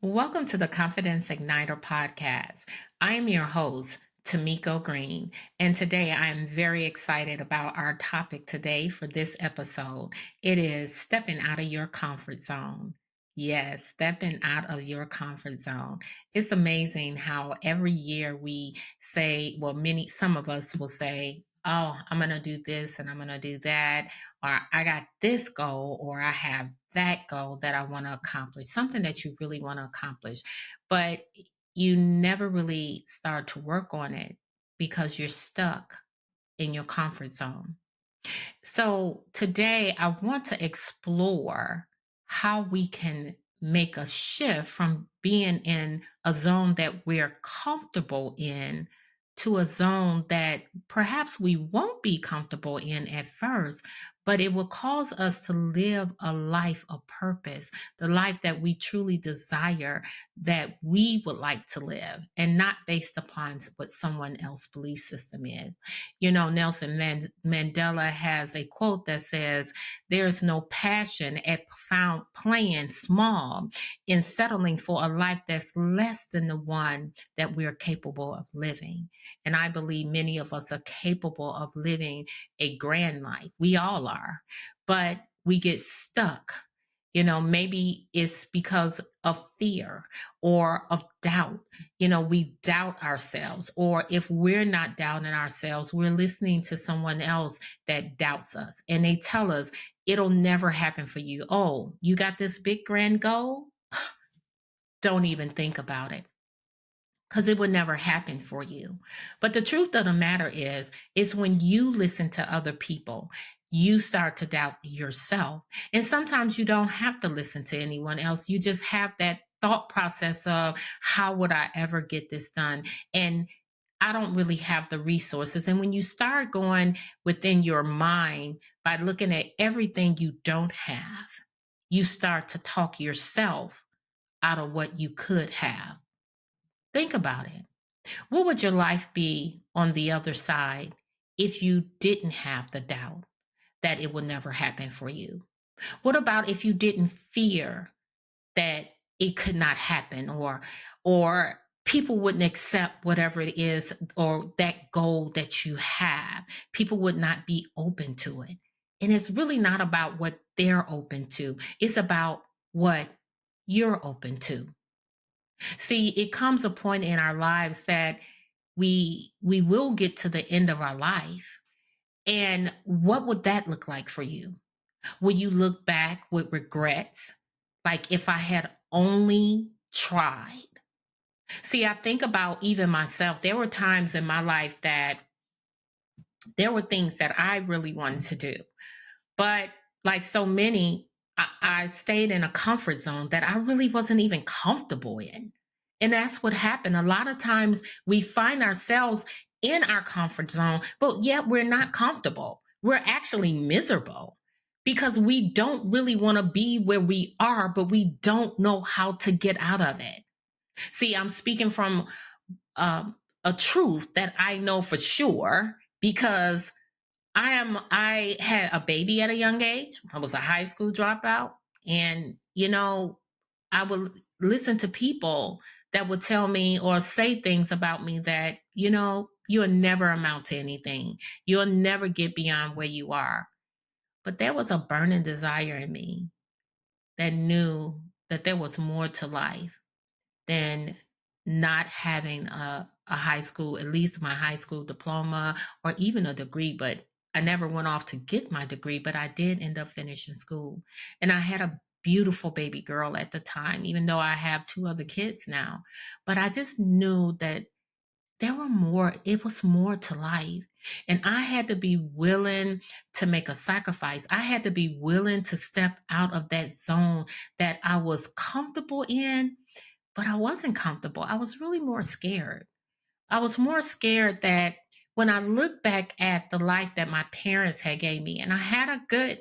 Welcome to the Confidence Igniter podcast. I am your host, Tamyko Green, and today I am very excited about our topic today for this episode. It is stepping out of your comfort zone. Yes, stepping out of your comfort zone. It's amazing how every year we say, well, some of us will say, oh, I'm going to do this and I'm going to do that, or I got this goal, or I have that goal that I want to accomplish, something that you really want to accomplish, but you never really start to work on it because you're stuck in your comfort zone. So today I want to explore how we can make a shift from being in a zone that we're comfortable in to a zone that perhaps we won't be comfortable in at first, but it will cause us to live a life of purpose, the life that we truly desire, that we would like to live, and not based upon what someone else's belief system is. You know, Nelson Mandela has a quote that says, there's no passion at profound playing small in settling for a life that's less than the one that we're capable of living. And I believe many of us are capable of living a grand life. We all are. But we get stuck. You know, maybe it's because of fear or of doubt. You know, we doubt ourselves, or if we're not doubting ourselves, we're listening to someone else that doubts us and they tell us it'll never happen for you. Oh, you got this big grand goal? Don't even think about it because it would never happen for you. But the truth of the matter is when you listen to other people, you start to doubt yourself. And sometimes you don't have to listen to anyone else. You just have that thought process of, how would I ever get this done? And I don't really have the resources. And when you start going within your mind by looking at everything you don't have, you start to talk yourself out of what you could have. Think about it. What would your life be on the other side if you didn't have the doubt that it would never happen for you? What about if you didn't fear that it could not happen, or people wouldn't accept whatever it is, or that goal that you have? People would not be open to it. And it's really not about what they're open to. It's about what you're open to. See, it comes a point in our lives that we will get to the end of our life. And what would that look like for you? Will you look back with regrets? Like, if I had only tried. See, I think about even myself. There were times in my life that there were things that I really wanted to do. But like so many, I stayed in a comfort zone that I really wasn't even comfortable in. And that's what happened. A lot of times we find ourselves in our comfort zone, but yet we're not comfortable. We're actually miserable because we don't really want to be where we are, but we don't know how to get out of it. See, I'm speaking from a truth that I know for sure because I had a baby at a young age. I was a high school dropout. And, I would listen to people that would tell me or say things about me that, you'll never amount to anything. You'll never get beyond where you are. But there was a burning desire in me that knew that there was more to life than not having a high school, at least my high school diploma or even a degree. But I never went off to get my degree, but I did end up finishing school. And I had a beautiful baby girl at the time, even though I have two other kids now. But I just knew that it was more to life. And I had to be willing to make a sacrifice. I had to be willing to step out of that zone that I was comfortable in, but I wasn't comfortable. I was really more scared. I was more scared that when I look back at the life that my parents had gave me, and I had a good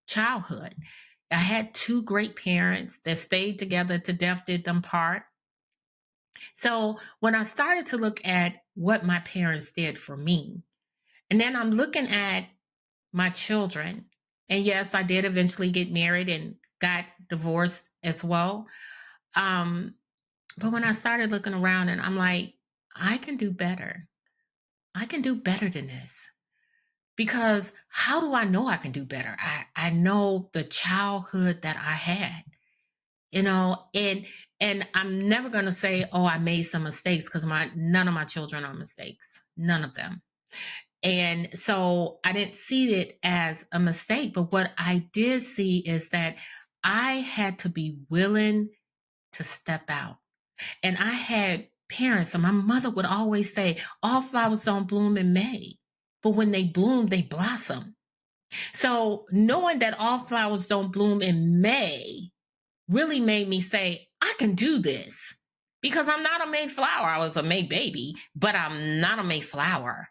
childhood. I had two great parents that stayed together to death did them part. So when I started to look at what my parents did for me, and then I'm looking at my children, and yes, I did eventually get married and got divorced as well. Um, but when I started looking around and I'm like, I can do better. I can do better than this. Because how do I know I can do better? I know the childhood that I had, and I'm never gonna say, oh, I made some mistakes because my none of my children are mistakes. None of them. And so I didn't see it as a mistake. But what I did see is that I had to be willing to step out. And I had parents, and my mother would always say, all flowers don't bloom in May, but when they bloom, they blossom. So knowing that all flowers don't bloom in May really made me say, I can do this because I'm not a May flower. I was a May baby, but I'm not a May flower.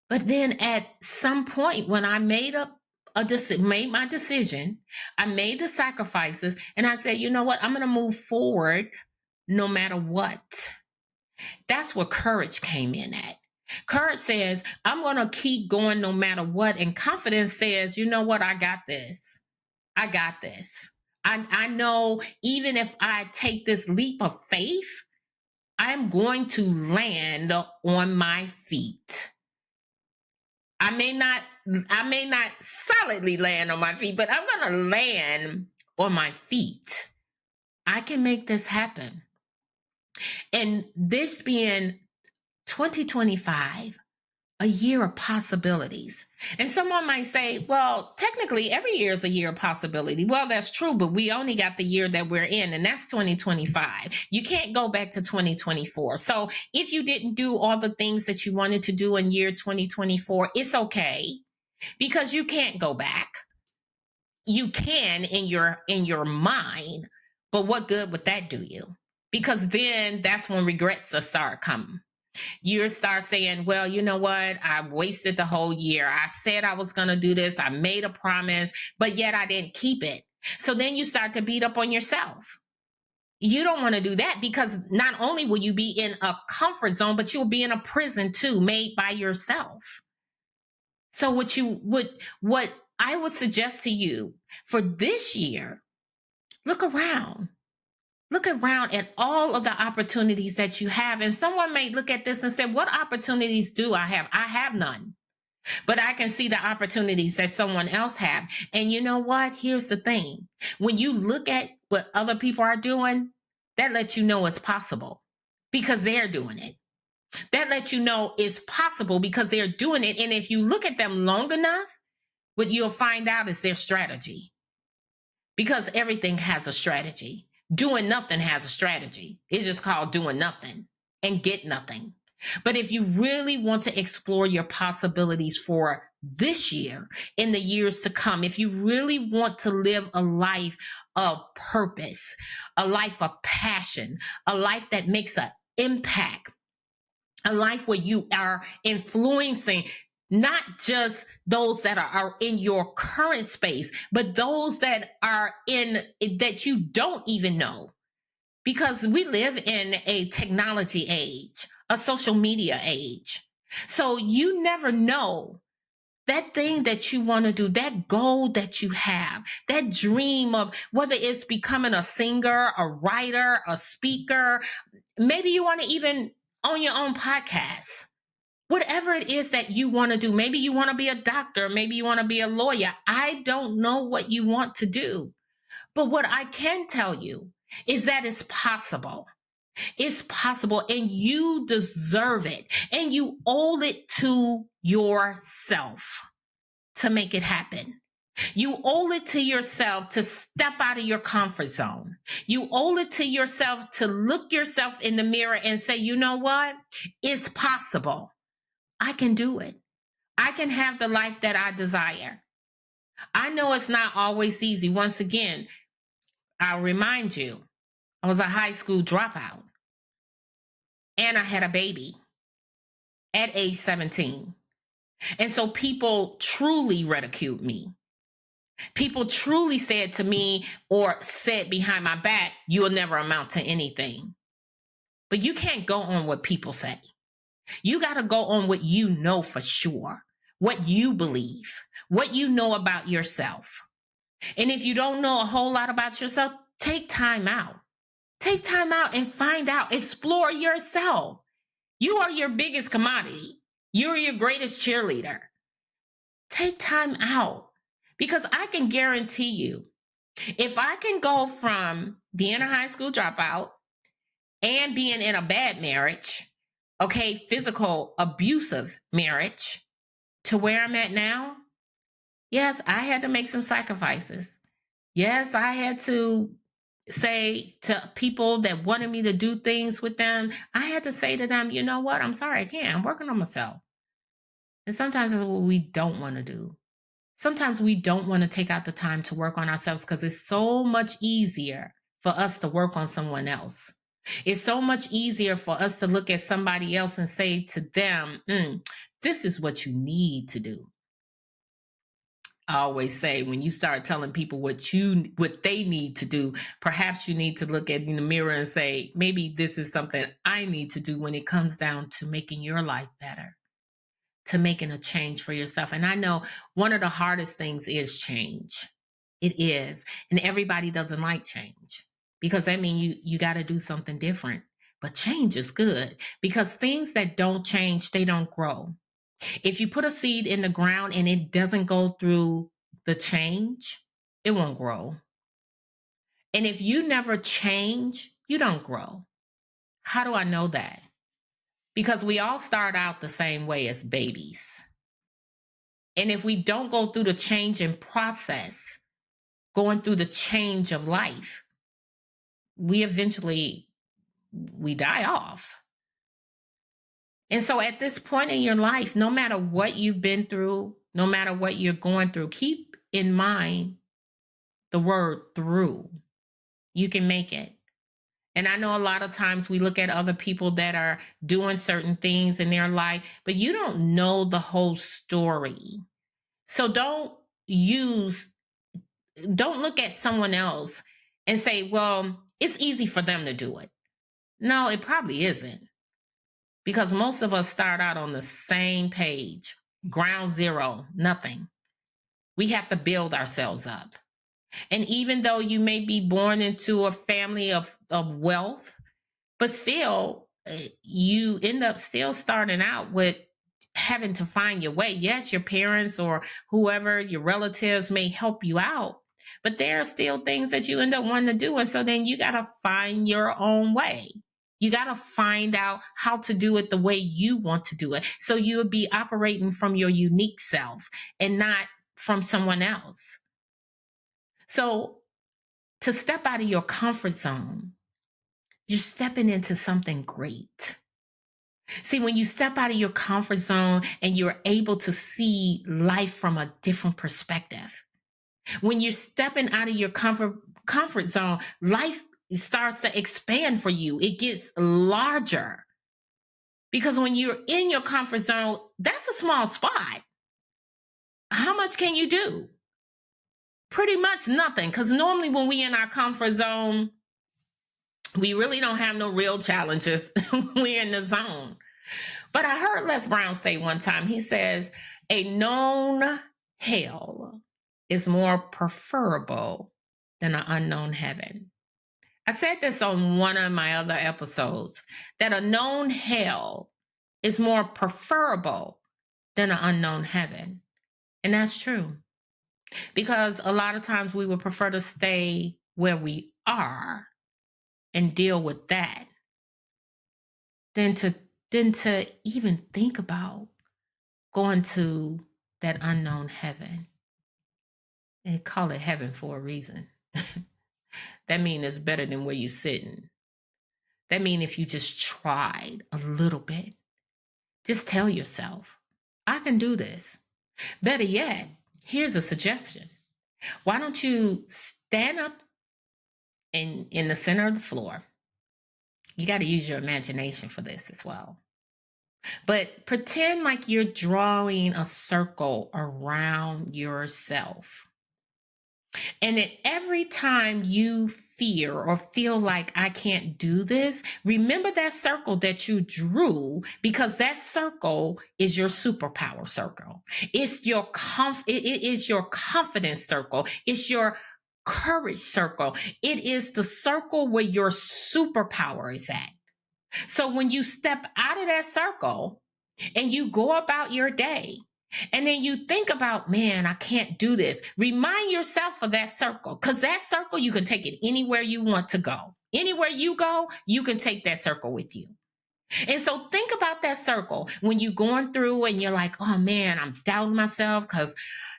But then at some point when I made my decision, I made the sacrifices, and I said, you know what? I'm going to move forward no matter what. That's where courage came in at. Courage says, I'm going to keep going no matter what. And confidence says, you know what? I got this. I got this. I know even if I take this leap of faith, I'm going to land on my feet. I may not I may not solidly land on my feet, but I'm going to land on my feet. I can make this happen. And this being 2025, a year of possibilities. And someone might say, well, technically every year is a year of possibility. Well, that's true, but we only got the year that we're in, and that's 2025. You can't go back to 2024. So if you didn't do all the things that you wanted to do in year 2024, it's okay because you can't go back. You can in your mind, but what good would that do you? Because then that's when regrets will start coming. You start saying, well, you know what? I wasted the whole year. I said I was going to do this. I made a promise, but yet I didn't keep it. So then you start to beat up on yourself. You don't want to do that because not only will you be in a comfort zone, but you'll be in a prison too, made by yourself. So what I would suggest to you for this year, look around. Look around at all of the opportunities that you have. And someone may look at this and say, what opportunities do I have? I have none. But I can see the opportunities that someone else have. And you know what? Here's the thing. When you look at what other people are doing, that lets you know it's possible because they're doing it. That lets you know it's possible because they're doing it. And if you look at them long enough, what you'll find out is their strategy. Because everything has a strategy. Doing nothing has a strategy. It's just called doing nothing and get nothing. But if you really want to explore your possibilities for this year, in the years to come, if you really want to live a life of purpose, a life of passion, a life that makes an impact, a life where you are influencing not just those that are in your current space, but those that are in that you don't even know. Because we live in a technology age, a social media age. So you never know that thing that you want to do, that goal that you have, that dream of whether it's becoming a singer, a writer, a speaker, maybe you want to even own your own podcast. Whatever it is that you want to do, maybe you want to be a doctor, maybe you want to be a lawyer. I don't know what you want to do. But what I can tell you is that it's possible. It's possible, and you deserve it, and you owe it to yourself to make it happen. You owe it to yourself to step out of your comfort zone. You owe it to yourself to look yourself in the mirror and say, you know what? It's possible. I can do it. I can have the life that I desire. I know it's not always easy. Once again, I'll remind you, I was a high school dropout and I had a baby at age 17. And so people truly ridiculed me. People truly said to me or said behind my back, you'll never amount to anything. But you can't go on what people say. You got to go on what you know for sure, what you believe, what you know about yourself. And if you don't know a whole lot about yourself, take time out. Take time out and find out. Explore yourself. You are your biggest commodity. You're your greatest cheerleader. Take time out because I can guarantee you, if I can go from being a high school dropout and being in a bad marriage, okay, physical abusive marriage, to where I'm at now, yes, I had to make some sacrifices. Yes, I had to say to people that wanted me to do things with them, I had to say to them, you know what? I'm sorry, I can't. I'm working on myself. And sometimes that's what we don't want to do. Sometimes we don't want to take out the time to work on ourselves because it's so much easier for us to work on someone else. It's so much easier for us to look at somebody else and say to them, this is what you need to do. I always say when you start telling people what they need to do, perhaps you need to look in the mirror and say, maybe this is something I need to do when it comes down to making your life better, to making a change for yourself. And I know one of the hardest things is change. It is. And everybody doesn't like change because that means you got to do something different. But change is good because things that don't change, they don't grow. If you put a seed in the ground and it doesn't go through the change, it won't grow. And if you never change, you don't grow. How do I know that? Because we all start out the same way as babies. And if we don't go through the changing process, going through the change of life, we die off. And so at this point in your life, no matter what you've been through, no matter what you're going through, keep in mind the word through. You can make it. And I know a lot of times we look at other people that are doing certain things in their life, but you don't know the whole story. So don't look at someone else and say, well, it's easy for them to do it. No, it probably isn't. Because most of us start out on the same page, ground zero, nothing. We have to build ourselves up. And even though you may be born into a family of wealth, but still, you end up still starting out with having to find your way. Yes, your parents or whoever, your relatives may help you out, but there are still things that you end up wanting to do. And so then you got to find your own way. You got to find out how to do it the way you want to do it. So you'll be operating from your unique self and not from someone else. So to step out of your comfort zone, you're stepping into something great. See, when you step out of your comfort zone and you're able to see life from a different perspective, when you're stepping out of your comfort zone, life starts to expand for you. It gets larger. Because when you're in your comfort zone, that's a small spot. How much can you do? Pretty much nothing. Because normally when we in our comfort zone, we really don't have no real challenges. We're in the zone. But I heard Les Brown say one time, he says, a known hell is more preferable than an unknown heaven. I said this on one of my other episodes, that a known hell is more preferable than an unknown heaven. And that's true. Because a lot of times we would prefer to stay where we are and deal with that than to even think about going to that unknown heaven. They call it heaven for a reason. That means it's better than where you're sitting. That means if you just tried a little bit, just tell yourself, I can do this. Better yet, here's a suggestion. Why don't you stand up in the center of the floor? You got to use your imagination for this as well. But pretend like you're drawing a circle around yourself. And then every time you fear or feel like I can't do this, remember that circle that you drew, because that circle is your superpower circle. It's your it is your confidence circle. It's your courage circle. It is the circle where your superpower is at. So when you step out of that circle and you go about your day, and then you think about, man, I can't do this. Remind yourself of that circle, because that circle, you can take it anywhere you want to go. Anywhere you go, you can take that circle with you. And so think about that circle when you're going through and you're like, oh man, I'm doubting myself because,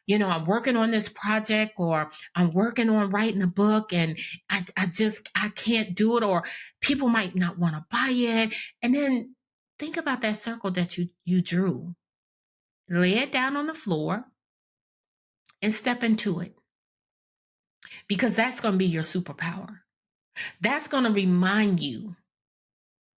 I'm working on this project, or I'm working on writing a book, and I can't do it, or people might not want to buy it. And then think about that circle that you drew. Lay it down on the floor and step into it, because that's going to be your superpower. That's going to remind you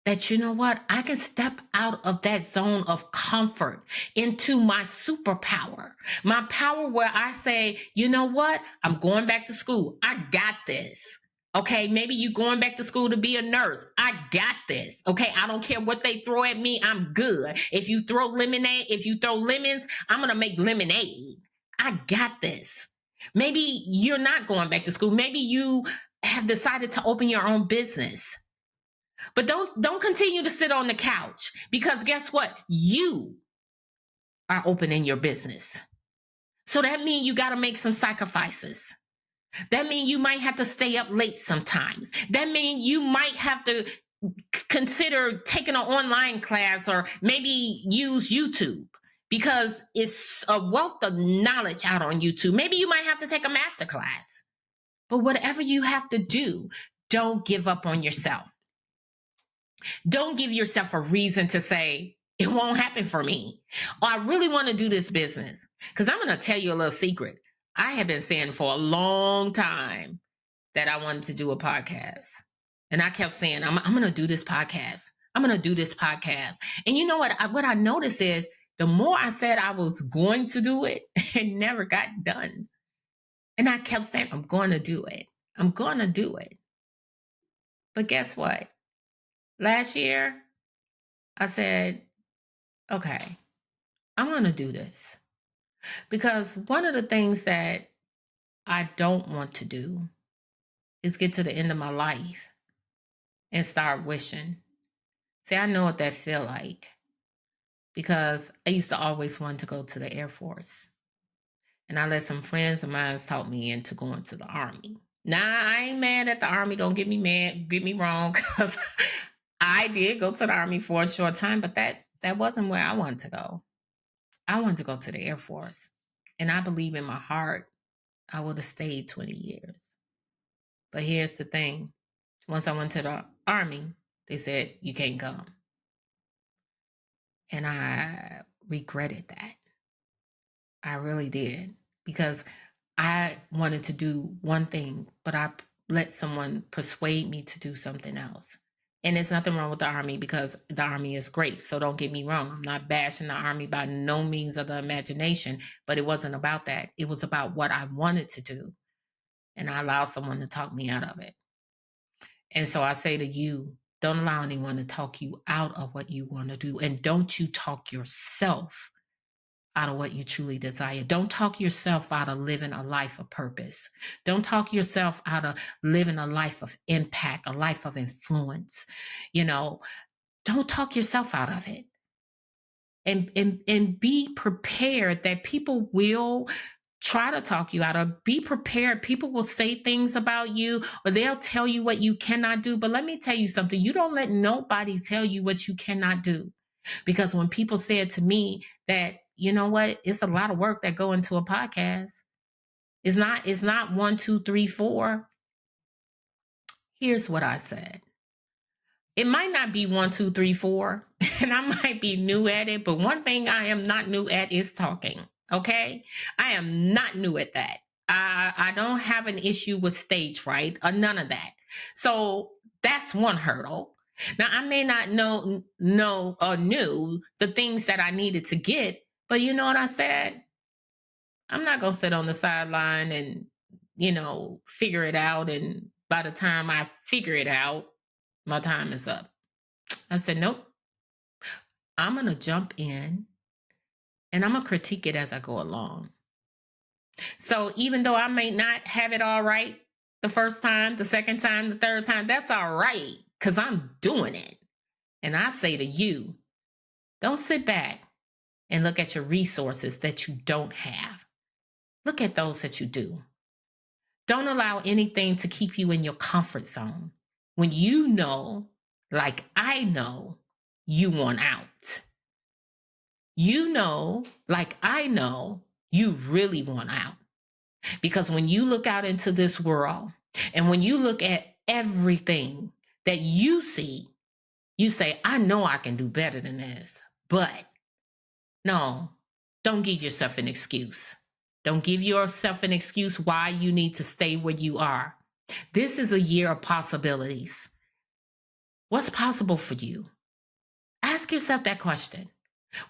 that, you know what, I can step out of that zone of comfort into my superpower, my power where I say, you know what, I'm going back to school. I got this. Okay, maybe you going back to school to be a nurse. I got this. Okay, I don't care what they throw at me. I'm good. If you throw lemons, I'm going to make lemonade. I got this. Maybe you're not going back to school. Maybe you have decided to open your own business. But don't continue to sit on the couch, because guess what? You are opening your business. So that means you got to make some sacrifices. That means you might have to stay up late sometimes. That means you might have to consider taking an online class, or maybe use YouTube, because it's a wealth of knowledge out on YouTube. Maybe you might have to take a master class. But whatever you have to do, don't give up on yourself. Don't give yourself a reason to say, it won't happen for me, or I really want to do this business. Because I'm going to tell you a little secret. I have been saying for a long time that I wanted to do a podcast. And I kept saying, I'm going to do this podcast. I'm going to do this podcast. And you know what I noticed is, the more I said I was going to do it, it never got done. And I kept saying, I'm going to do it. I'm going to do it. But guess what? Last year, I said, okay, I'm going to do this. Because one of the things that I don't want to do is get to the end of my life and start wishing. See, I know what that feel like, because I used to always want to go to the Air Force. And I let some friends of mine talk me into going to the Army. Now, I ain't mad at the Army. Don't get me wrong, because I did go to the Army for a short time, but that wasn't where I wanted to go. I wanted to go to the Air Force. And I believe in my heart I would have stayed 20 years. But here's the thing. Once I went to the Army, they said, you can't come. And I regretted that. I really did. Because I wanted to do one thing, but I let someone persuade me to do something else. And there's nothing wrong with the Army, because the Army is great. So don't get me wrong. I'm not bashing the Army by no means of the imagination, but it wasn't about that. It was about what I wanted to do. And I allowed someone to talk me out of it. And so I say to you, don't allow anyone to talk you out of what you want to do. And don't you talk yourself out of what you truly desire. Don't talk yourself out of living a life of purpose. Don't talk yourself out of living a life of impact, a life of influence. Don't talk yourself out of it. And be prepared that people will try to talk you out of. Be prepared. People will say things about you, or they'll tell you what you cannot do. But let me tell you something. You don't let nobody tell you what you cannot do. Because when people said to me that, you know what, it's a lot of work that go into a podcast. It's not 1, 2, 3, 4. Here's what I said. It might not be 1, 2, 3, 4, and I might be new at it, but one thing I am not new at is talking. Okay? I am not new at that. I don't have an issue with stage fright or none of that. So that's one hurdle. Now, I may not know or knew the things that I needed to get, but you know what I said? I'm not going to sit on the sideline and, figure it out. And by the time I figure it out, my time is up. I said, nope, I'm going to jump in and I'm going to critique it as I go along. So even though I may not have it all right the first time, the second time, the third time, that's all right because I'm doing it. And I say to you, don't sit back and look at your resources that you don't have. Look at those that you do. Don't allow anything to keep you in your comfort zone when you know, like I know, you want out. You know, like I know, you really want out. Because when you look out into this world and when you look at everything that you see, you say, I know I can do better than this. But no, don't give yourself an excuse. Don't give yourself an excuse why you need to stay where you are. This is a year of possibilities. What's possible for you? Ask yourself that question.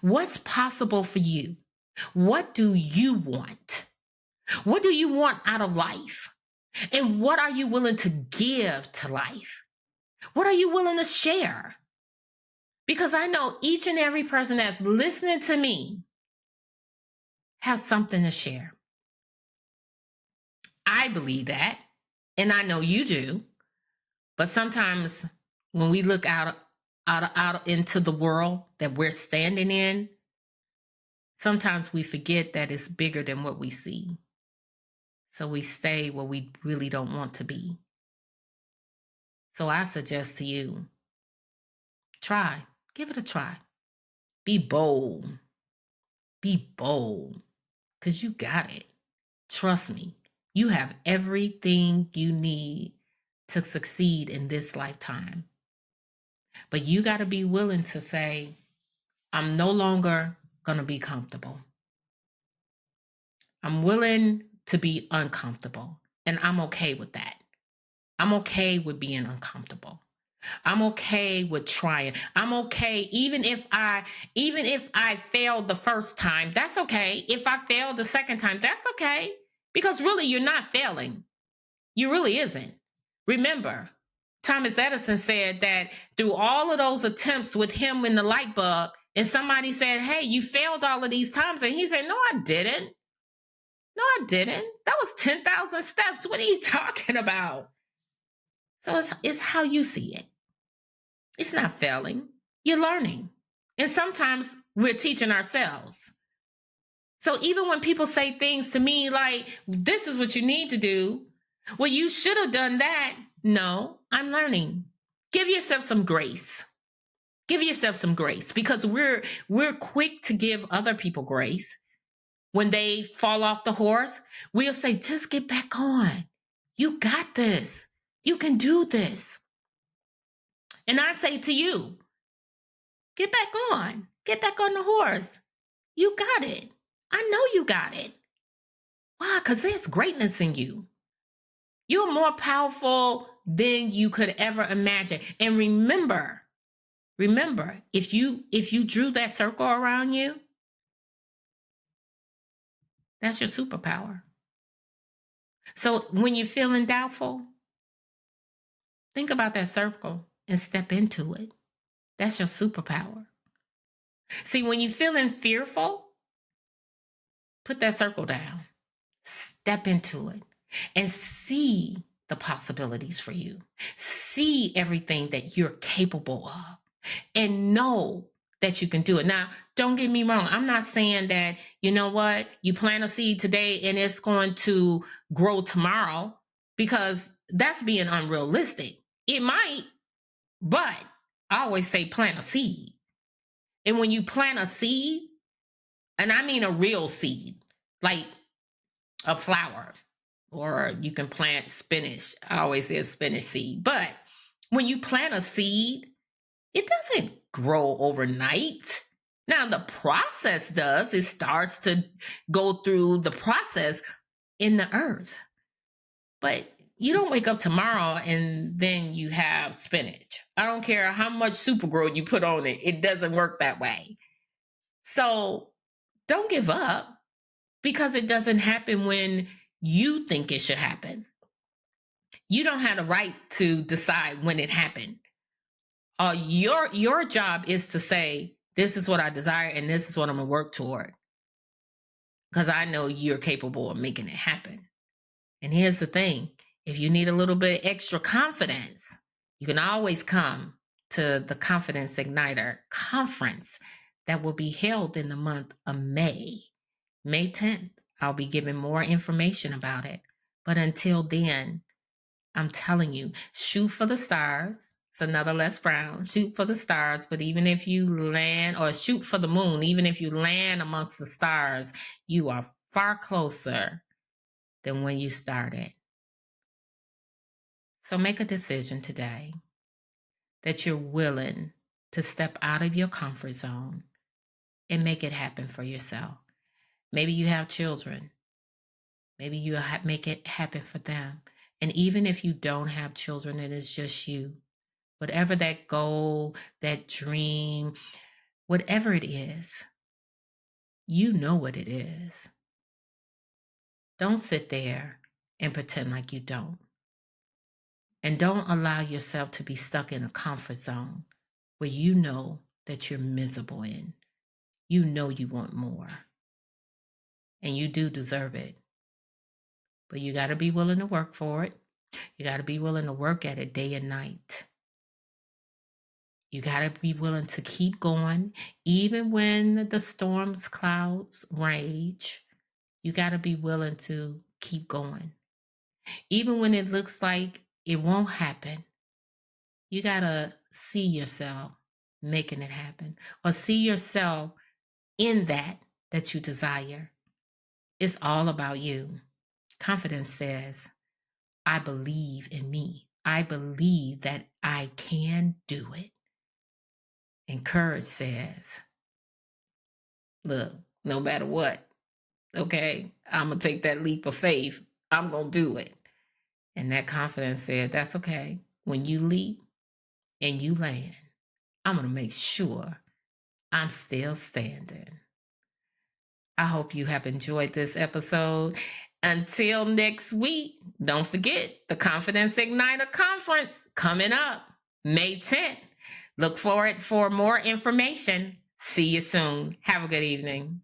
What's possible for you? What do you want? What do you want out of life? And what are you willing to give to life? What are you willing to share? Because I know each and every person that's listening to me has something to share. I believe that, and I know you do. But sometimes when we look out into the world that we're standing in, sometimes we forget that it's bigger than what we see. So we stay where we really don't want to be. So I suggest to you, try, give it a try. Be bold. Be bold, because you got it. Trust me, you have everything you need to succeed in this lifetime. But you got to be willing to say, I'm no longer going to be comfortable. I'm willing to be uncomfortable, and I'm okay with that. I'm okay with being uncomfortable. I'm okay with trying. I'm okay even if I failed the first time. That's okay. If I failed the second time, that's okay. Because really you're not failing. You really isn't. Remember, Thomas Edison said that through all of those attempts with him in the light bulb, and somebody said, "Hey, you failed all of these times." And he said, "No, I didn't. No, I didn't. That was 10,000 steps. What are you talking about?" So it's how you see it. It's not failing. You're learning. And sometimes we're teaching ourselves. So even when people say things to me like, this is what you need to do, well, you should have done that. No, I'm learning. Give yourself some grace. Give yourself some grace, because we're quick to give other people grace. When they fall off the horse, we'll say, just get back on. You got this. You can do this. And I say to you, get back on. Get back on the horse. You got it. I know you got it. Why? Because there's greatness in you. You're more powerful than you could ever imagine. And remember, if you drew that circle around you, that's your superpower. So when you're feeling doubtful, think about that circle and step into it. That's your superpower. See, when you're feeling fearful, put that circle down. Step into it and see the possibilities for you. See everything that you're capable of and know that you can do it. Now, don't get me wrong. I'm not saying that, you know what, you plant a seed today and it's going to grow tomorrow, because that's being unrealistic. It might, but I always say plant a seed. And when you plant a seed, and I mean a real seed, like a flower, or you can plant spinach. I always say spinach seed. But when you plant a seed, it doesn't grow overnight. Now, the process does. It starts to go through the process in the earth. But you don't wake up tomorrow and then you have spinach. I don't care how much super grow you put on it. It doesn't work that way. So don't give up, because it doesn't happen when you think it should happen. You don't have the right to decide when it happened. Your job is to say, this is what I desire and this is what I'm gonna work toward. because I know you're capable of making it happen. And here's the thing, if you need a little bit extra confidence, you can always come to the Confidence Igniter conference that will be held in the month of May. May 10th. I'll be giving more information about it. But until then, I'm telling you, shoot for the stars. It's another Les Brown. Shoot for the stars. But even if you land, or shoot for the moon, even if you land amongst the stars, you are far closer than when you started. So make a decision today that you're willing to step out of your comfort zone and make it happen for yourself. Maybe you have children. Maybe you make it happen for them. And even if you don't have children and it's just you, whatever that goal, that dream, whatever it is, you know what it is. Don't sit there and pretend like you don't. And don't allow yourself to be stuck in a comfort zone where you know that you're miserable in. You know you want more. And you do deserve it. But you got to be willing to work for it. You got to be willing to work at it day and night. You got to be willing to keep going, even when the storms, clouds rage. You got to be willing to keep going. Even when it looks like it won't happen, you got to see yourself making it happen, or see yourself in that you desire. It's all about you. Confidence says, I believe in me. I believe that I can do it. And courage says, look, no matter what, okay, I'm going to take that leap of faith. I'm going to do it. And that confidence said, that's okay. When you leap and you land, I'm going to make sure I'm still standing. I hope you have enjoyed this episode. Until next week, don't forget the Confidence Igniter Conference coming up May 10th. Look for it for more information. See you soon. Have a good evening.